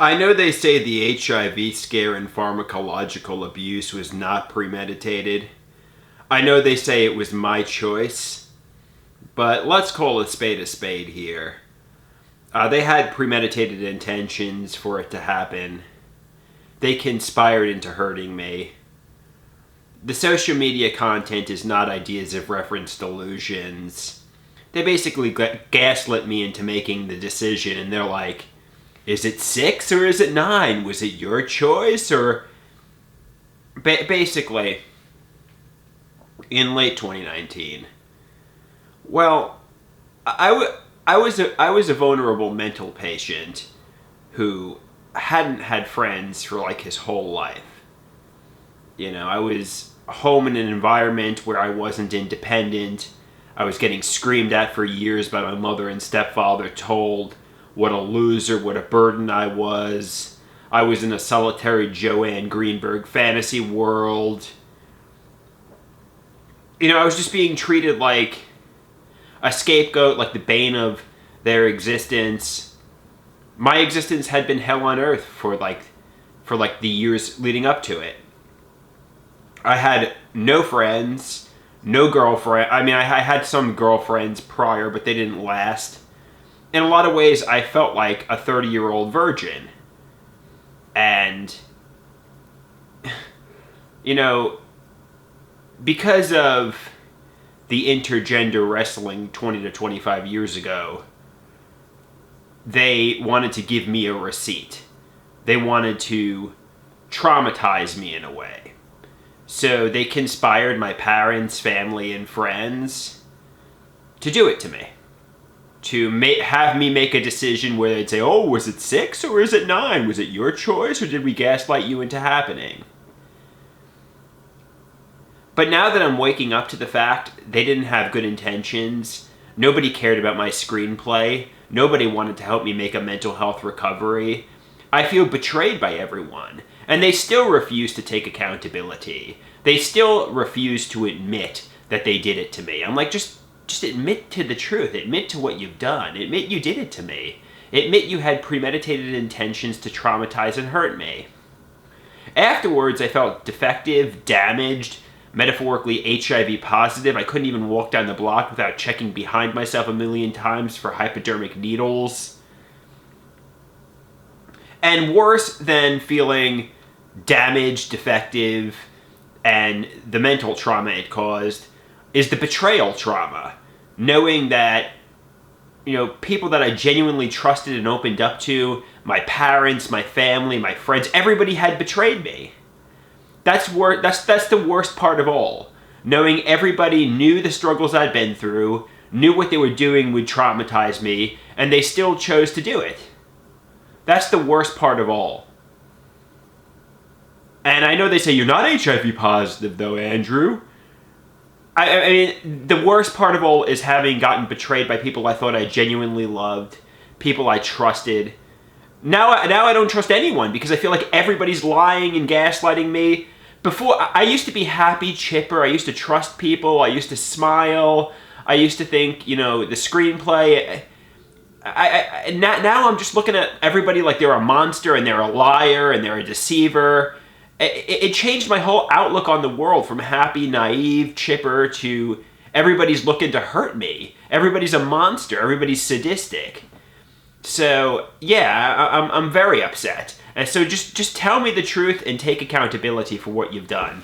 I know they say the HIV scare and pharmacological abuse was not premeditated. I know they say it was my choice. But let's call a spade here. They had premeditated intentions for it to happen. They conspired into hurting me. The social media content is not ideas of reference delusions. They basically gaslit me into making the decision, and they're like, is it 6 or is it 9? Was it your choice? Or basically, in late 2019. Well, I was a vulnerable mental patient who hadn't had friends for like his whole life. You know, I was home in an environment where I wasn't independent. I was getting screamed at for years by my mother and stepfather, told what a loser, what a burden I was. I was in a solitary Joanne Greenberg fantasy world. You know, I was just being treated like a scapegoat, like the bane of their existence. My existence had been hell on earth for the years leading up to it. I had no friends, no girlfriend. I mean, I had some girlfriends prior, but they didn't last. In a lot of ways, I felt like a 30-year-old virgin. And, you know, because of the intergender wrestling 20 to 25 years ago, they wanted to give me a receipt. They wanted to traumatize me in a way. So they conspired my parents, family, and friends to do it to me. To have me make a decision where they'd say, oh, was it 6 or is it 9? Was it your choice or did we gaslight you into happening? But now that I'm waking up to the fact they didn't have good intentions, nobody cared about my screenplay, nobody wanted to help me make a mental health recovery, I feel betrayed by everyone. And they still refuse to take accountability. They still refuse to admit that they did it to me. I'm like, just admit to the truth. Admit to what you've done. Admit you did it to me. Admit you had premeditated intentions to traumatize and hurt me. Afterwards, I felt defective, damaged, metaphorically HIV positive. I couldn't even walk down the block without checking behind myself a million times for hypodermic needles. And worse than feeling damaged, defective, and the mental trauma it caused is the betrayal trauma. Knowing that, you know, people that I genuinely trusted and opened up to, my parents, my family, my friends, everybody had betrayed me. That's the worst part of all. Knowing everybody knew the struggles I'd been through, knew what they were doing would traumatize me, and they still chose to do it. That's the worst part of all. And I know they say, you're not HIV positive though, Andrew. I mean, the worst part of all is having gotten betrayed by people I thought I genuinely loved, people I trusted. Now I don't trust anyone because I feel like everybody's lying and gaslighting me. Before, I used to be happy, chipper, I used to trust people, I used to smile, I used to think, you know, the screenplay. Now I'm just looking at everybody like they're a monster and they're a liar and they're a deceiver. It changed my whole outlook on the world from happy, naive, chipper to everybody's looking to hurt me. Everybody's a monster. Everybody's sadistic. So, yeah, I'm very upset. And so just tell me the truth and take accountability for what you've done.